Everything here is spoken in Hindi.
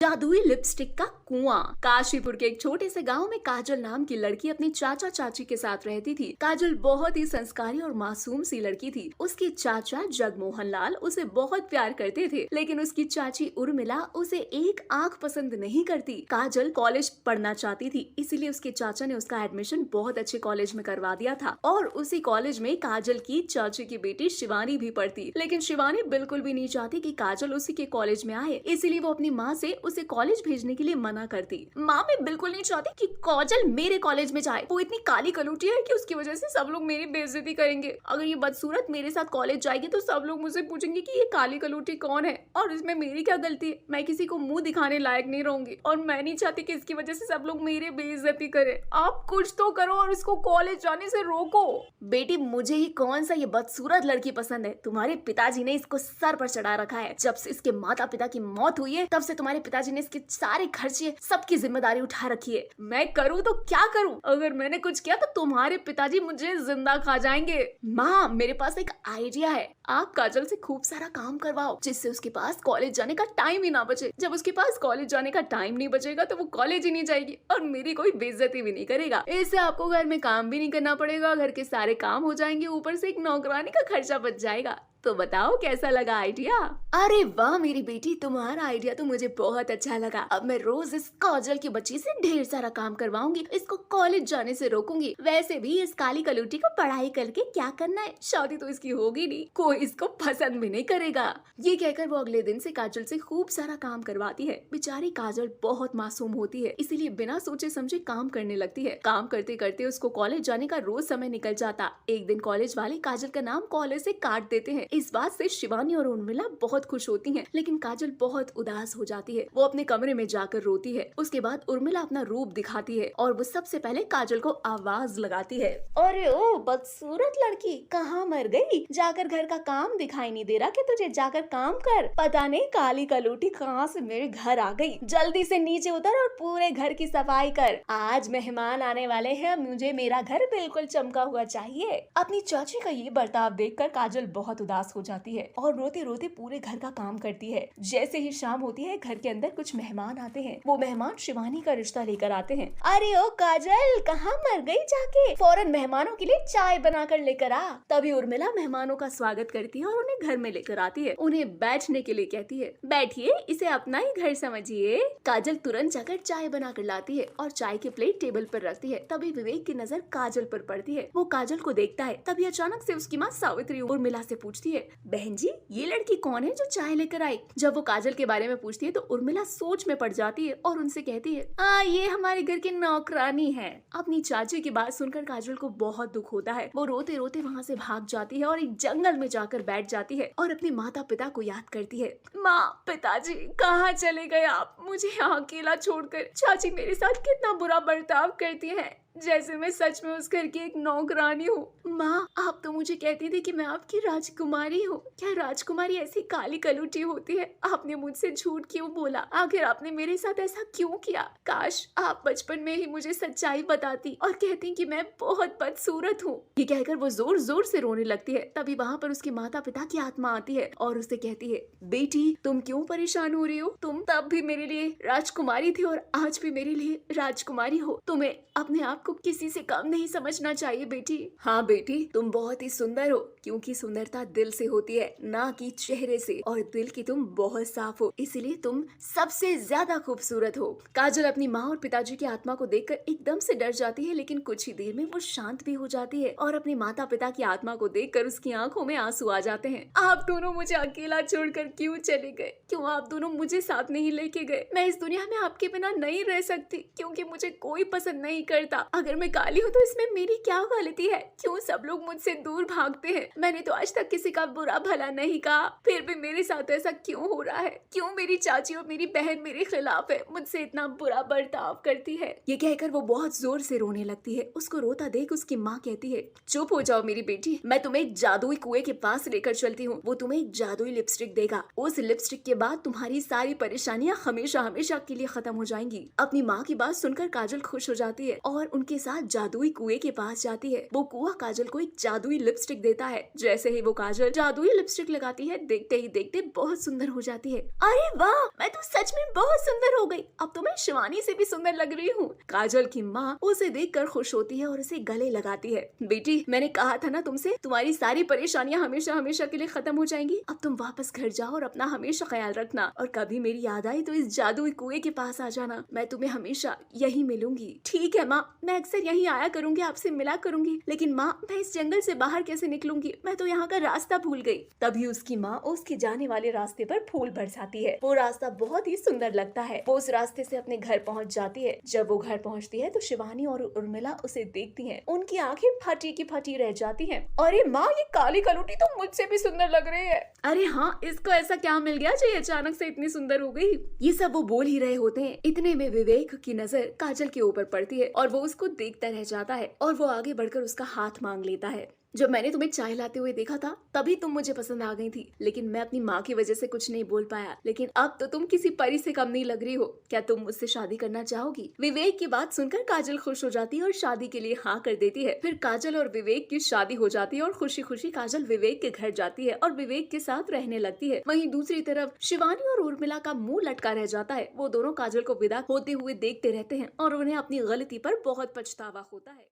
जादुई लिपस्टिक का कुआं। काशीपुर के एक छोटे से गांव में काजल नाम की लड़की अपनी चाचा चाची के साथ रहती थी। काजल बहुत ही संस्कारी और मासूम सी लड़की थी। उसके चाचा जगमोहन लाल उसे बहुत प्यार करते थे, लेकिन उसकी चाची उर्मिला उसे एक आंख पसंद नहीं करती। काजल कॉलेज पढ़ना चाहती थी, इसीलिए उसके चाचा ने उसका एडमिशन बहुत अच्छे कॉलेज में करवा दिया था और उसी कॉलेज में काजल की चाची की बेटी शिवानी भी पढ़ती। लेकिन शिवानी बिल्कुल भी नहीं चाहती कि काजल उसी के कॉलेज में आए, इसीलिए वो अपनी माँ से उसे कॉलेज भेजने के लिए मना करती। माँ मैं बिल्कुल नहीं चाहती कि काजल मेरे कॉलेज में जाए। वो इतनी काली कलूटी है कि उसकी वजह से सब लोग मेरी बेइज्जती करेंगे। अगर ये बदसूरत मेरे साथ कॉलेज जाएगी तो सब लोग मुझसे पूछेंगे कि ये काली कलूटी कौन है और इसमें मेरी क्या गलती है। मैं किसी को मुंह दिखाने लायक नहीं रहूंगी और मैं नहीं चाहती कि इसकी वजह से सब लोग मेरी बेइज्जती करें। आप कुछ तो करो और इसको कॉलेज जाने से रोको। बेटी मुझे ही कौन सा ये बदसूरत लड़की पसंद है। तुम्हारे पिताजी ने इसको सर पर चढ़ा रखा है। जब से इसके माता पिता की मौत हुई है तब से तुम्हारे पिताजी ने इसके सारे खर्चे सबकी जिम्मेदारी उठा रखी है। मैं करूँ तो क्या करूँ? अगर मैंने कुछ किया तो तुम्हारे पिताजी मुझे जिंदा खा जाएंगे। माँ मेरे पास एक आइडिया है। आप काजल से खूब सारा काम करवाओ जिससे उसके पास कॉलेज जाने का टाइम ही ना बचे। जब उसके पास कॉलेज जाने का टाइम नहीं बचेगा तो वो कॉलेज ही नहीं जाएगी और मेरी कोई बेइज्जती भी नहीं करेगा। इससे आपको घर में काम भी नहीं करना पड़ेगा, घर के सारे काम हो जाएंगे, ऊपर से एक नौकरानी का खर्चा बच जाएगा। तो बताओ कैसा लगा आइडिया? अरे वाह मेरी बेटी, तुम्हारा आइडिया तो मुझे बहुत अच्छा लगा। अब मैं रोज इस काजल की बच्ची से ढेर सारा काम करवाऊंगी, इसको कॉलेज जाने से रोकूंगी। वैसे भी इस काली कलूटी को पढ़ाई करके क्या करना है, शादी तो इसकी होगी नहीं, कोई इसको पसंद भी नहीं करेगा। ये कहकर वो अगले दिन से काजल से खूब सारा काम करवाती है। बेचारी काजल बहुत मासूम होती है, इसीलिए बिना सोचे समझे काम करने लगती है। काम करते करते उसको कॉलेज जाने का रोज समय निकल जाता। एक दिन कॉलेज वाले काजल का नाम कॉलेज से काट देते हैं। इस बात से शिवानी और उर्मिला बहुत खुश होती हैं, लेकिन काजल बहुत उदास हो जाती है। वो अपने कमरे में जाकर रोती है। उसके बाद उर्मिला अपना रूप दिखाती है और वो सबसे पहले काजल को आवाज लगाती है। अरे ओ बदसूरत लड़की, कहाँ मर गई? जाकर घर का काम दिखाई नहीं दे रहा कि तुझे? जाकर काम कर। पता नहीं काली कलूटी कहाँ से मेरे घर आ गई। जल्दी से नीचे उतर और पूरे घर की सफाई कर। आज मेहमान आने वाले हैं, मुझे मेरा घर बिल्कुल चमका हुआ चाहिए। अपनी चाची का ये बर्ताव देखकर काजल बहुत उदास हो जाती है और रोते रोते पूरे घर का काम करती है। जैसे ही शाम होती है घर के अंदर कुछ मेहमान आते हैं। वो मेहमान शिवानी का रिश्ता लेकर आते हैं। अरे ओ काजल, कहाँ मर गई? जाके फौरन मेहमानों के लिए चाय बनाकर लेकर आ। तभी उर्मिला मेहमानों का स्वागत करती है और उन्हें घर में लेकर आती है। उन्हें बैठने के लिए कहती है। बैठिए, इसे अपना ही घर समझिए। काजल तुरंत जाकर चाय बनाकर लाती है और चाय की प्लेट टेबल पर रखती है। तभी विवेक की नजर काजल पर पड़ती है। वो काजल को देखता है। तभी अचानक से उसकी माँ सावित्री उर्मिला से पूछती है, बहन जी ये लड़की कौन है जो चाय लेकर आई? जब वो काजल के बारे में पूछती है तो उर्मिला सोच में पड़ जाती है और उनसे कहती है, ये हमारे घर की नौकरानी है। अपनी चाची की बात सुनकर काजल को बहुत दुख होता है। वो रोते रोते वहाँ से भाग जाती है और एक जंगल में जाकर बैठ जाती है और अपने माता पिता को याद करती है। माँ, पिताजी कहाँ चले गए आप? मुझे यहाँ अकेला छोड़कर। चाची मेरे साथ कितना बुरा बर्ताव करती है, जैसे मैं सच में उस घर की एक नौकरानी हूँ। माँ, आप तो मुझे कहती थी कि मैं आपकी राजकुमारी हूँ। क्या राजकुमारी ऐसी काली कलूटी होती है? आपने मुझसे झूठ क्यों बोला? आखिर आपने मेरे साथ ऐसा क्यों किया? काश आप बचपन में ही मुझे सच्चाई बताती और कहती कि मैं बहुत बदसूरत हूँ। ये कहकर वो जोर जोर से रोने लगती है। तभी वहाँ पर उसके माता पिता की आत्मा आती है और उससे कहती है, बेटी तुम क्यों परेशान हो रही हो? तुम तब भी मेरे लिए राजकुमारी थी और आज भी मेरे लिए राजकुमारी हो। तुम्हें अपने आप को किसी से कम नहीं समझना चाहिए बेटी। हाँ बेटी, तुम बहुत ही सुंदर हो, क्योंकि सुंदरता दिल से होती है, ना कि चेहरे से। और दिल की तुम बहुत साफ हो, इसीलिए तुम सबसे ज्यादा खूबसूरत हो। काजल अपनी माँ और पिताजी की आत्मा को देखकर एकदम से डर जाती है, लेकिन कुछ ही देर में वो शांत भी हो जाती है और अपने माता पिता की आत्मा को देखकर उसकी आंखों में आंसू आ जाते हैं। आप दोनों मुझे अकेला छोड़कर क्यों चले गए? क्यों आप दोनों मुझे साथ नहीं लेके गए? मैं इस दुनिया में आपके बिना नहीं रह सकती, क्योंकि मुझे कोई पसंद नहीं करता। अगर मैं काली हूँ तो इसमें मेरी क्या गलती है? क्यों सब लोग मुझसे दूर भागते हैं? मैंने तो आज तक किसी का बुरा भला नहीं कहा, फिर भी मेरे साथ ऐसा क्यों हो रहा है? क्यों मेरी चाची और मेरी बहन मेरे खिलाफ है, मुझसे इतना बुरा बर्ताव करती है? ये कहकर वो बहुत जोर से रोने लगती है। उसको रोता देख उसकी माँ कहती है, चुप हो जाओ मेरी बेटी, मैं तुम्हें एक जादुई कुएं के पास लेकर चलती हूँ। वो तुम्हें एक जादुई लिपस्टिक देगा। उस लिपस्टिक के बाद तुम्हारी सारी परेशानियां हमेशा हमेशा के लिए खत्म हो जाएंगी। अपनी माँ की बात सुनकर काजल खुश हो जाती है और उनके साथ जादुई कुएं के पास जाती है। वो कुआं काजल को एक जादुई लिपस्टिक देता है जैसे ही वो काजल जादुई लिपस्टिक लगाती है, देखते ही देखते बहुत सुंदर हो जाती है। अरे वाह, मैं तो सच में बहुत सुंदर हो गई, अब तो मैं शिवानी से भी सुंदर लग रही हूँ। काजल की माँ उसे देखकर खुश होती है और उसे गले लगाती है। बेटी, मैंने कहा था ना तुमसे, तुम्हारी सारी परेशानियां हमेशा हमेशा के लिए खत्म हो जाएंगी। अब तुम वापस घर जाओ और अपना हमेशा ख्याल रखना, और कभी मेरी याद आई तो इस जादुई कुएं के पास आ जाना, मैं तुम्हें हमेशा यही मिलूंगी। ठीक है माँ, मैं अक्सर यही आया करूंगी, आपसे मिला करूंगी। लेकिन माँ, मैं इस जंगल से बाहर कैसे निकलूंगी, मैं तो यहाँ का रास्ता भूल गई। तभी उसकी माँ उसके जाने वाले रास्ते पर फूल बरसाती है। वो रास्ता बहुत ही सुंदर लगता है। वो उस रास्ते से अपने घर पहुँच जाती है। जब वो घर पहुँचती है तो शिवानी और उर्मिला उसे देखती है। उनकी आंखें फटी की फटी रह जाती हैं। अरे माँ, ये काली कलूटी तो मुझसे भी सुंदर लग रही है। अरे हाँ, इसको ऐसा क्या मिल गया जो ये अचानक से इतनी सुंदर हो गई। ये सब वो बोल ही रहे होते हैं, इतने में विवेक की नजर काजल के ऊपर पड़ती है और वो उसको देखता रह जाता है और वो आगे बढ़कर उसका हाथ मांग लेता है। जब मैंने तुम्हें चाय लाते हुए देखा था तभी तुम मुझे पसंद आ गई थी, लेकिन मैं अपनी माँ की वजह से कुछ नहीं बोल पाया। लेकिन अब तो तुम किसी परी से कम नहीं लग रही हो। क्या तुम मुझसे शादी करना चाहोगी? विवेक की बात सुनकर काजल खुश हो जाती है और शादी के लिए हाँ कर देती है। फिर काजल और विवेक की शादी हो जाती है और खुशी खुशी काजल विवेक के घर जाती है और विवेक के साथ रहने लगती है। वहीं दूसरी तरफ शिवानी और उर्मिला का मुंह लटका रह जाता है। वो दोनों काजल को विदा होते हुए देखते रहते हैं और उन्हें अपनी गलती पर बहुत पछतावा होता है।